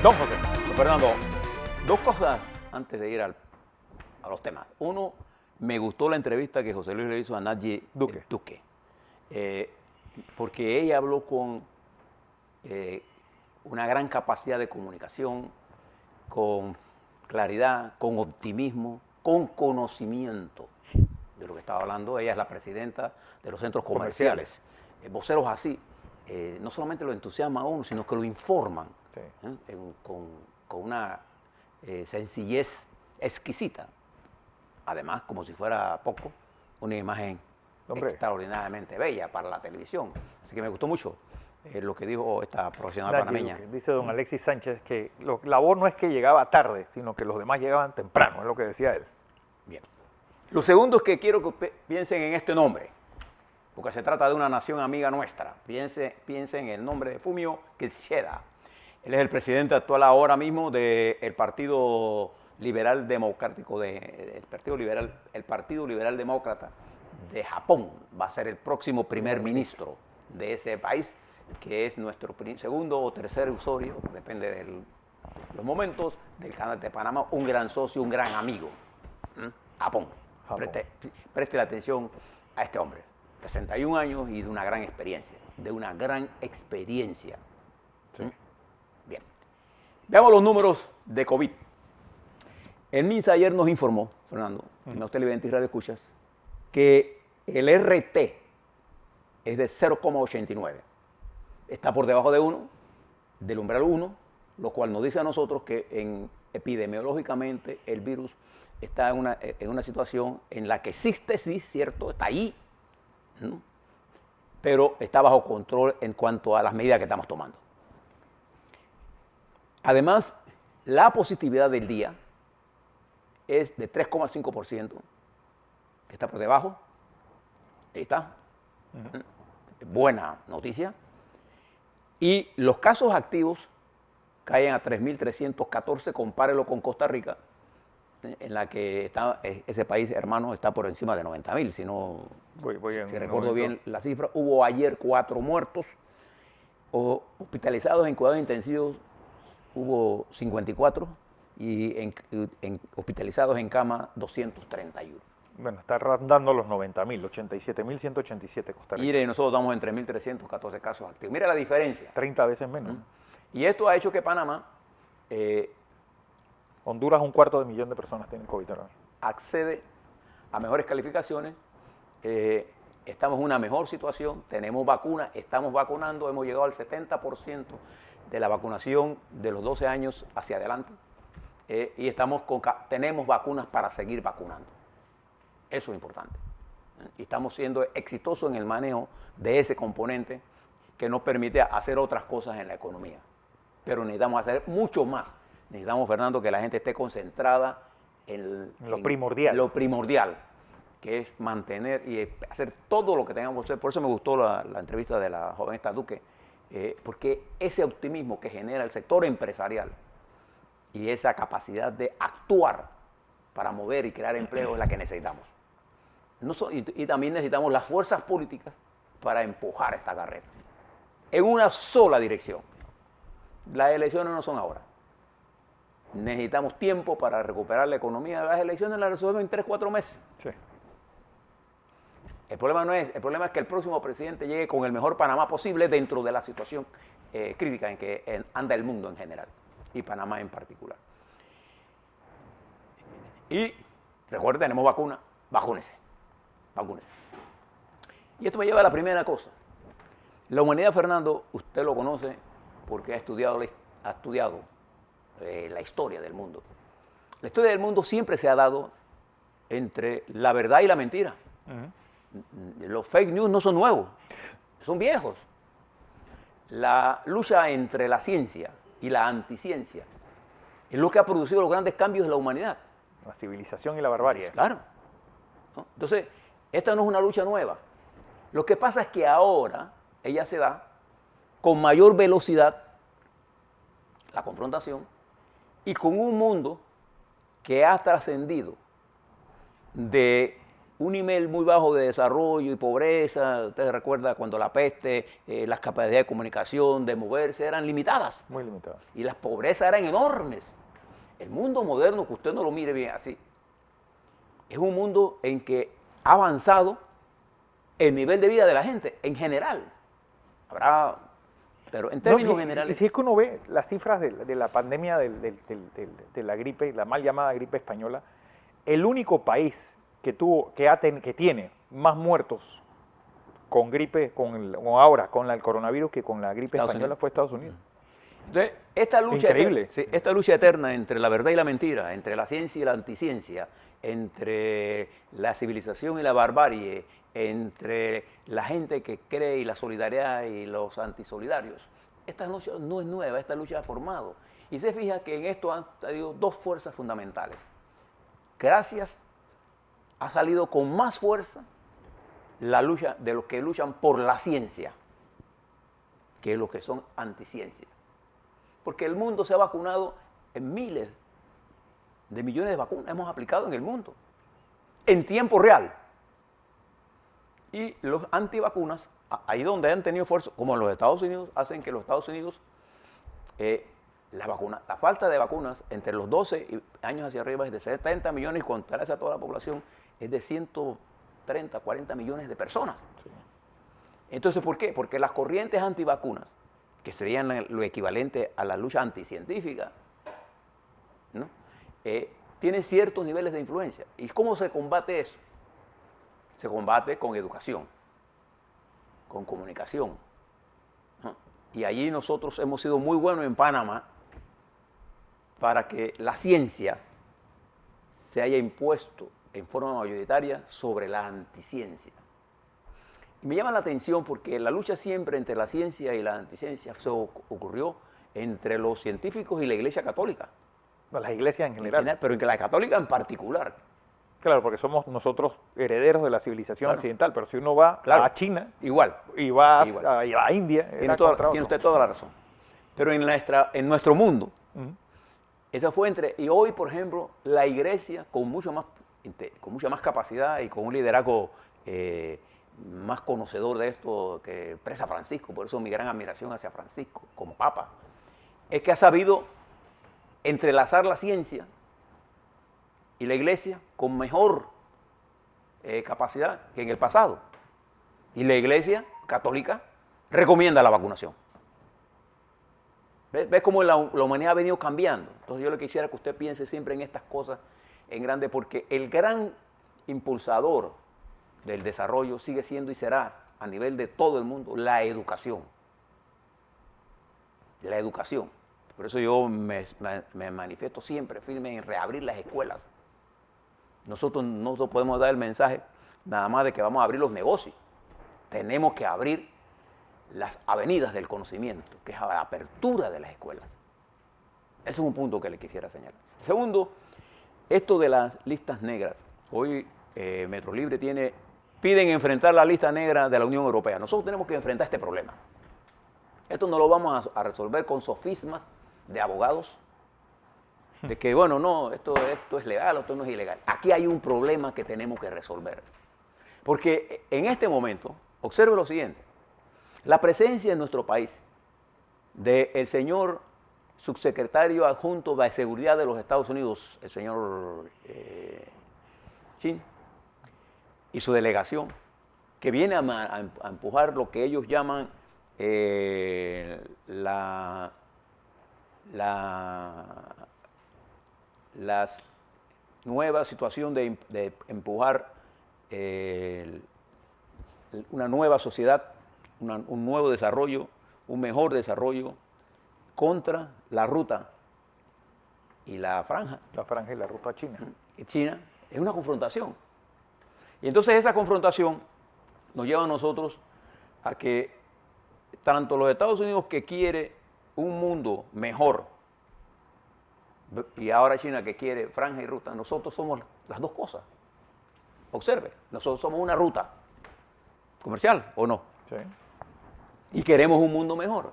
Don José. Don Fernando, dos cosas antes de ir a los temas. Uno, me gustó la entrevista que José Luis le hizo a Nayib Duque, porque ella habló con una gran capacidad de comunicación, con claridad, con optimismo, con conocimiento de lo que estaba hablando. Ella es la presidenta de los centros comerciales. Voceros así, no solamente lo entusiasman a uno, sino que lo informan con una sencillez exquisita. Además, como si fuera poco, una imagen extraordinariamente bella para la televisión. Así que me gustó mucho lo que dijo esta profesional panameña. Dice don Alexis Sánchez que la voz no es que llegaba tarde, sino que los demás llegaban temprano, es lo que decía él. Bien. Lo segundo es que quiero que piensen en este nombre, porque se trata de una nación amiga nuestra. Piensen en el nombre de Fumio Kishida. Él es el presidente actual ahora mismo del Partido Liberal Democrático, el Partido Liberal Demócrata de Japón. Va a ser el próximo primer ministro de ese país, que es nuestro segundo o tercer usuario, depende de los momentos, del canal de Panamá, un gran socio, un gran amigo. Japón. Preste la atención a este hombre, 61 años y de una gran experiencia, Sí. Bien. Veamos los números de COVID. El MINSA ayer nos informó, Fernando, los televidentes y radioescuchas, que el RT es de 0,89. Está por debajo de 1, del umbral 1, lo cual nos dice a nosotros que epidemiológicamente el virus está en una situación en la que existe, sí, cierto, está ahí, ¿no? Pero está bajo control en cuanto a las medidas que estamos tomando. Además, la positividad del día es de 3,5%, que está por debajo. Ahí está. Buena noticia. Y los casos activos caen a 3.314, compárelo con Costa Rica, en la que está ese país hermano está por encima de 90.000, si recuerdo bien la cifra. Hubo ayer 4 muertos, hospitalizados en cuidados intensivos hubo 54 y hospitalizados en cama 231. Bueno, está rondando los 90.000, 87.187 Costa Rica. Mire, nosotros estamos en 3.314 casos activos. Mira la diferencia. 30 veces menos. Y esto ha hecho que Panamá... Honduras, 250.000 de personas tienen COVID ahora. Accede a mejores calificaciones, estamos en una mejor situación, tenemos vacunas, estamos vacunando, hemos llegado al 70% de la vacunación de los 12 años hacia adelante y tenemos vacunas para seguir vacunando. Eso es importante. Y estamos siendo exitosos en el manejo de ese componente que nos permite hacer otras cosas en la economía. Pero necesitamos hacer mucho más. Necesitamos, Fernando, que la gente esté concentrada en lo primordial. Lo primordial, que es mantener y hacer todo lo que tengamos que hacer. Por eso me gustó la entrevista de la joven esta Duque, porque ese optimismo que genera el sector empresarial y esa capacidad de actuar para mover y crear empleo es la que necesitamos. Y también necesitamos las fuerzas políticas para empujar esta carrera en una sola dirección. Las elecciones no son ahora. Necesitamos tiempo para recuperar la economía. Las elecciones las resolvemos en 3-4 meses. Sí. El problema es que el próximo presidente llegue con el mejor Panamá posible dentro de la situación crítica en que anda el mundo en general y Panamá en particular. Y recuerden, tenemos vacuna, vacúnese. Y esto me lleva a la primera cosa. La humanidad, Fernando, usted lo conoce porque ha estudiado la historia del mundo. La historia del mundo siempre se ha dado entre la verdad y la mentira. Los fake news no son nuevos, son viejos. La lucha entre la ciencia y la anticiencia es lo que ha producido los grandes cambios de la humanidad. La civilización y la barbarie. Claro. ¿No? Entonces, esta no es una lucha nueva. Lo que pasa es que ahora ella se da con mayor velocidad, la confrontación, y con un mundo que ha trascendido de un nivel muy bajo de desarrollo y pobreza. Usted recuerda cuando la peste, las capacidades de comunicación, de moverse, eran limitadas. Muy limitado. Y las pobrezas eran enormes. El mundo moderno, que usted no lo mire bien así, es un mundo en que ha avanzado el nivel de vida de la gente en general. Habrá, pero en términos generales. Si es que uno ve las cifras de la pandemia de la gripe, la mal llamada gripe española, el único país que tiene más muertos con gripe, ahora con el coronavirus, que con la gripe española fue Estados Unidos. Entonces, esta lucha Increíble. Eterna, esta lucha eterna entre la verdad y la mentira, entre la ciencia y la anticiencia, entre la civilización y la barbarie, entre la gente que cree y la solidaridad y los antisolidarios, esta lucha no es nueva, esta lucha ha formado. Y se fija que en esto han salido dos fuerzas fundamentales. Gracias, ha salido con más fuerza la lucha de los que luchan por la ciencia, que los que son anticiencia. Porque el mundo se ha vacunado en miles de millones de vacunas, hemos aplicado en el mundo, en tiempo real. Y los antivacunas, ahí donde han tenido fuerza, como en los Estados Unidos, hacen que los Estados Unidos, la falta de vacunas entre los 12 años hacia arriba es de 70 millones y contarse a toda la población es de 130, 40 millones de personas. Sí. Entonces, ¿por qué? Porque las corrientes antivacunas, que serían lo equivalente a la lucha anticientífica, ¿no? Tienen ciertos niveles de influencia. ¿Y cómo se combate eso? Se combate con educación, con comunicación, ¿no? Y allí nosotros hemos sido muy buenos en Panamá para que la ciencia se haya impuesto en forma mayoritaria sobre la anticiencia. Y me llama la atención porque la lucha siempre entre la ciencia y la anticiencia se ocurrió entre los científicos y la Iglesia Católica. No, las iglesias en general. Pero en la católica en particular. Claro, porque somos nosotros herederos de la civilización occidental, pero si uno va a China, igual, y va a la India, tiene usted toda la razón. Pero en nuestro mundo, eso fue y hoy, por ejemplo, la iglesia con mucha más capacidad y con un liderazgo más conocedor de esto que expresa Francisco, por eso mi gran admiración hacia Francisco como Papa, es que ha sabido entrelazar la ciencia y la iglesia con mejor capacidad que en el pasado. Y la iglesia católica recomienda la vacunación. ¿Ves cómo la humanidad ha venido cambiando? Entonces yo le quisiera que usted piense siempre en estas cosas en grande, porque el gran impulsador del desarrollo sigue siendo y será a nivel de todo el mundo la educación. La educación. Por eso yo me manifiesto siempre firme en reabrir las escuelas. Nosotros no podemos dar el mensaje nada más de que vamos a abrir los negocios. Tenemos que abrir las avenidas del conocimiento, que es la apertura de las escuelas. Ese es un punto que le quisiera señalar. Segundo, esto de las listas negras. Hoy Metro Libre piden enfrentar la lista negra de la Unión Europea. Nosotros tenemos que enfrentar este problema. Esto no lo vamos a resolver con sofismas de abogados, de que, bueno, no, esto es legal, esto no es ilegal. Aquí hay un problema que tenemos que resolver. Porque en este momento, observe lo siguiente, la presencia en nuestro país del señor subsecretario adjunto de Seguridad de los Estados Unidos, el señor Chin, y su delegación, que viene a empujar lo que ellos llaman la nueva situación de empujar una nueva sociedad, un nuevo desarrollo, un mejor desarrollo contra la ruta y la franja. La franja y la ruta china. China es una confrontación. Y entonces esa confrontación nos lleva a nosotros a que tanto los Estados Unidos, que quiere un mundo mejor, y ahora China, que quiere franja y ruta, nosotros somos las dos cosas. Observe, nosotros somos una ruta comercial, ¿o no? Sí. Y queremos un mundo mejor.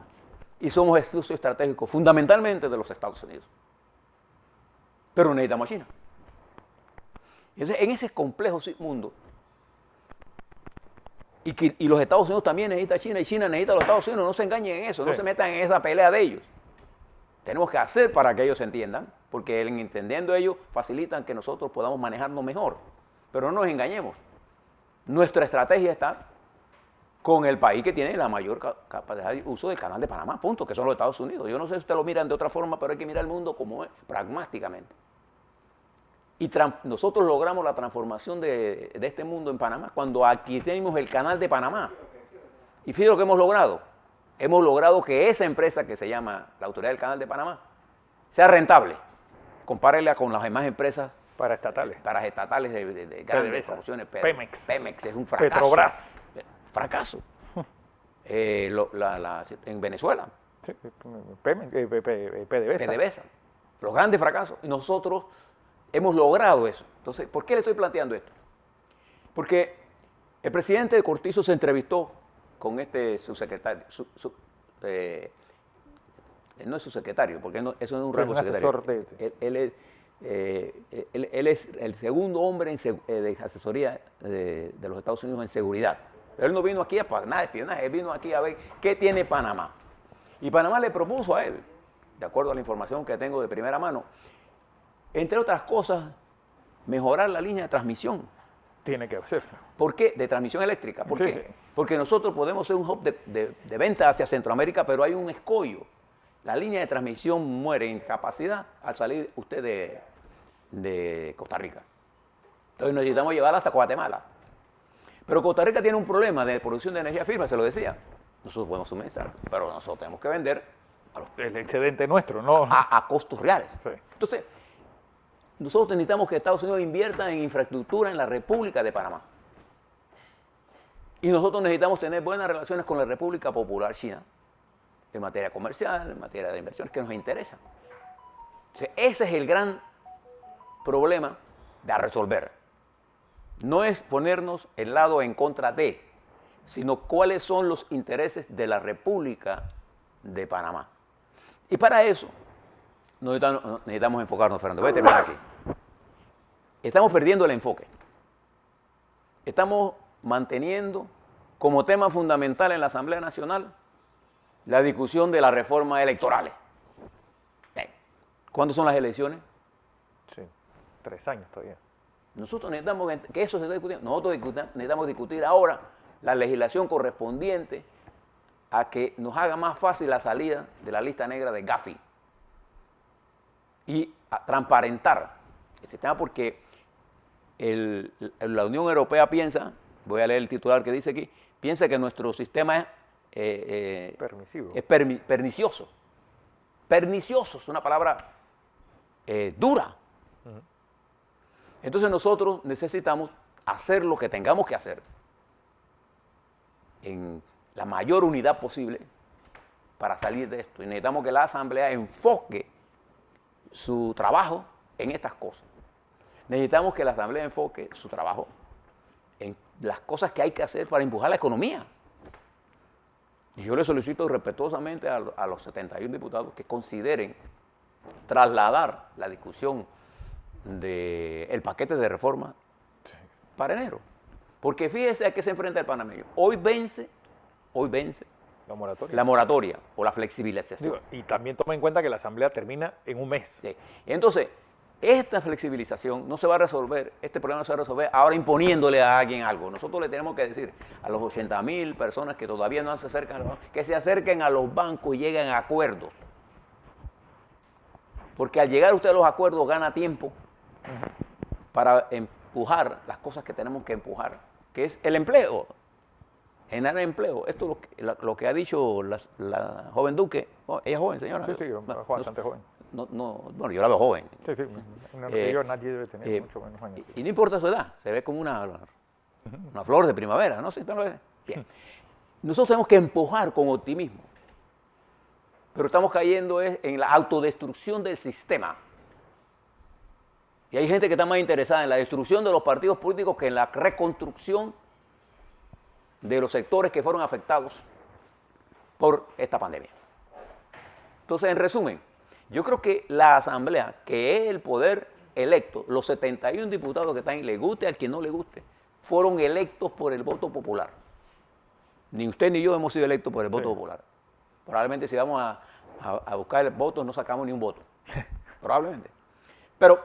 Y somos el socio estratégico fundamentalmente de los Estados Unidos. Pero necesitamos a China. Entonces, en ese complejo mundo Y los Estados Unidos también necesitan a China y China necesita a los Estados Unidos. No se engañen en eso, Sí. no se metan en esa pelea de ellos. Tenemos que hacer para que ellos se entiendan, porque en entendiendo ellos facilitan que nosotros podamos manejarnos mejor. Pero no nos engañemos. Nuestra estrategia está con el país que tiene la mayor capacidad de uso del canal de Panamá, punto, que son los Estados Unidos. Yo no sé si ustedes lo miran de otra forma, pero hay que mirar el mundo como es, pragmáticamente. Y nosotros logramos la transformación de este mundo en Panamá cuando aquí tenemos el canal de Panamá. Y fíjense lo que hemos logrado. Hemos logrado que esa empresa que se llama la Autoridad del Canal de Panamá sea rentable. Compárela con las demás empresas Paraestatales. paraestatales de grandes PDVSA, promociones. Pemex. Pemex es un fracaso. Petrobras. Fracaso. En Venezuela, Sí, PDVSA. PDVSA. Los grandes fracasos. Y nosotros hemos logrado eso. Entonces, ¿por qué le estoy planteando esto? Porque el presidente Cortizo se entrevistó con este subsecretario. Él no es subsecretario, porque eso no es un rango un secretario. asesor Él es el segundo hombre de asesoría de los Estados Unidos en seguridad. Él no vino aquí para nada de espionaje, él vino aquí a ver qué tiene Panamá. Y Panamá le propuso a él, de acuerdo a la información que tengo de primera mano, entre otras cosas, mejorar la línea de transmisión. Tiene que hacerlo. ¿Por qué? De transmisión eléctrica. ¿Por Sí, qué? sí. Porque nosotros podemos ser un hub de venta hacia Centroamérica, pero hay un escollo. La línea de transmisión muere en capacidad al salir usted de Costa Rica. Entonces necesitamos llevarla hasta Guatemala. Pero Costa Rica tiene un problema de producción de energía firme, se lo decía. Nosotros podemos suministrar, pero nosotros tenemos que vender El excedente nuestro, ¿no? a costos reales. Sí. Entonces, nosotros necesitamos que Estados Unidos invierta en infraestructura en la República de Panamá. Y nosotros necesitamos tener buenas relaciones con la República Popular China, en materia comercial, en materia de inversiones que nos interesan. Entonces, ese es el gran problema a resolver. No es ponernos el lado en contra de, sino cuáles son los intereses de la República de Panamá. Y para eso necesitamos enfocarnos, Fernando. Voy a terminar aquí. Estamos perdiendo el enfoque. Estamos manteniendo como tema fundamental en la Asamblea Nacional la discusión de las reformas electorales. ¿Cuándo son las elecciones? Sí, 3 años todavía. Nosotros necesitamos que eso se esté discutiendo. Nosotros necesitamos discutir ahora la legislación correspondiente a que nos haga más fácil la salida de la lista negra de Gafi y a transparentar el sistema, porque la Unión Europea piensa, voy a leer el titular que dice aquí, piensa que nuestro sistema es Permisivo. es pernicioso. Pernicioso es una palabra dura. Entonces nosotros necesitamos hacer lo que tengamos que hacer en la mayor unidad posible para salir de esto. Y necesitamos que la Asamblea enfoque su trabajo en estas cosas. Necesitamos que la Asamblea enfoque su trabajo en las cosas que hay que hacer para empujar la economía. Y yo le solicito respetuosamente a los 71 diputados que consideren trasladar la discusión del paquete de reforma para enero. Porque fíjese a qué se enfrenta el panameño. Hoy vence La moratoria. o la flexibilización. Digo, y también toma en cuenta que la asamblea termina en un mes. Sí. Entonces, esta flexibilización no se va a resolver, este problema no se va a resolver ahora imponiéndole a alguien algo. Nosotros le tenemos que decir a los 80.000 personas que todavía no se acercan a los bancos, que se acerquen a los bancos y lleguen a acuerdos. Porque al llegar usted a los acuerdos gana tiempo para empujar las cosas que tenemos que empujar, que es el empleo, generar empleo. Esto es lo que ha dicho la joven Duque. Oh, ella es joven, señora. Sí, bastante joven. Bueno, yo la veo joven. Sí, nadie debe tener mucho menos años. Y no importa su edad, se ve como una flor de primavera, ¿no? Sí, bien. Nosotros tenemos que empujar con optimismo, pero estamos cayendo en la autodestrucción del sistema. Y hay gente que está más interesada en la destrucción de los partidos políticos que en la reconstrucción de los sectores que fueron afectados por esta pandemia. Entonces, en resumen, yo creo que la Asamblea, que es el poder electo, los 71 diputados que están ahí, le guste al quien no le guste, fueron electos por el voto popular. Ni usted ni yo hemos sido electos por el voto popular. Probablemente si vamos a buscar el voto no sacamos ni un voto. Probablemente. Pero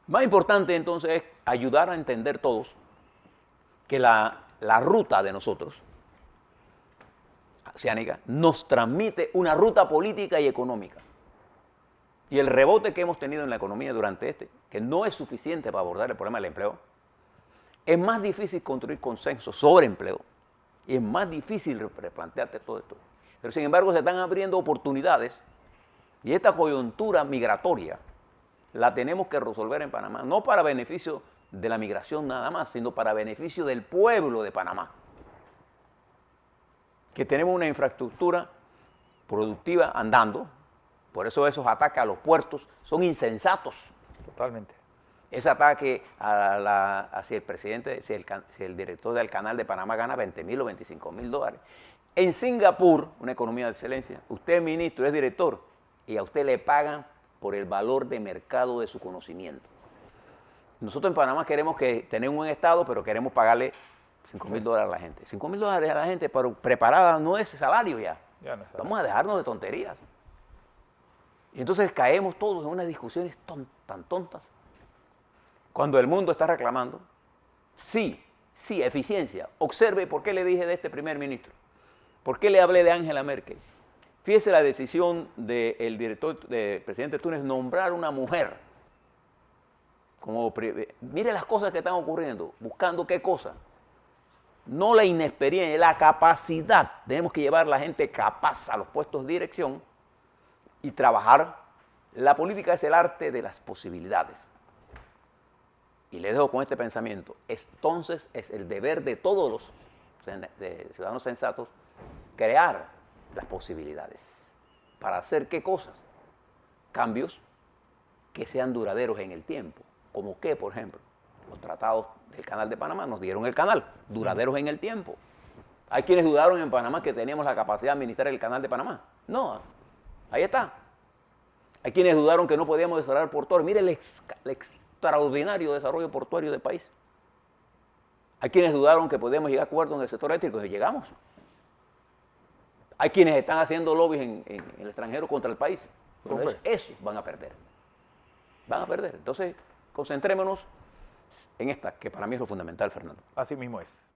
más importante entonces es ayudar a entender todos que la ruta de nosotros, oceánica, nos transmite una ruta política y económica. Y el rebote que hemos tenido en la economía durante que no es suficiente para abordar el problema del empleo, es más difícil construir consenso sobre empleo y es más difícil replantearte todo esto. Pero sin embargo se están abriendo oportunidades y esta coyuntura migratoria la tenemos que resolver en Panamá, no para beneficio de la migración nada más, sino para beneficio del pueblo de Panamá. Que tenemos una infraestructura productiva andando, por eso esos ataques a los puertos son insensatos. Totalmente. Ese ataque hacia el presidente, si el director del canal de Panamá gana 20.000 o 25.000 dólares. En Singapur, una economía de excelencia, usted es ministro, es director, y a usted le pagan por el valor de mercado de su conocimiento. Nosotros en Panamá queremos tener un buen estado, pero queremos pagarle 5.000 dólares a la gente. 5.000 dólares a la gente, pero preparada no es salario ya. Ya no es salario. Vamos a dejarnos de tonterías. Y entonces caemos todos en unas discusiones tan tontas. Cuando el mundo está reclamando, sí, eficiencia. Observe por qué le dije de este primer ministro. ¿Por qué le hablé de Angela Merkel? Fíjese la decisión del presidente Túnez nombrar una mujer. Mire las cosas que están ocurriendo. ¿Buscando qué cosa? No la inexperiencia, la capacidad. Tenemos que llevar a la gente capaz a los puestos de dirección y trabajar. La política es el arte de las posibilidades. Y les dejo con este pensamiento. Entonces es el deber de todos los ciudadanos sensatos crear las posibilidades. ¿Para hacer qué cosas? Cambios que sean duraderos en el tiempo. Como que, por ejemplo, los tratados del Canal de Panamá nos dieron el canal, duraderos en el tiempo. Hay quienes dudaron en Panamá que teníamos la capacidad de administrar el Canal de Panamá. No, ahí está. Hay quienes dudaron que no podíamos desarrollar portuario. Mire el extraordinario desarrollo portuario del país. Hay quienes dudaron que podíamos llegar a acuerdos en el sector eléctrico y llegamos. Hay quienes están haciendo lobbies en el extranjero contra el país. Pero eso van a perder. Van a perder. Entonces, concentrémonos en esta, que para mí es lo fundamental, Fernando. Así mismo es.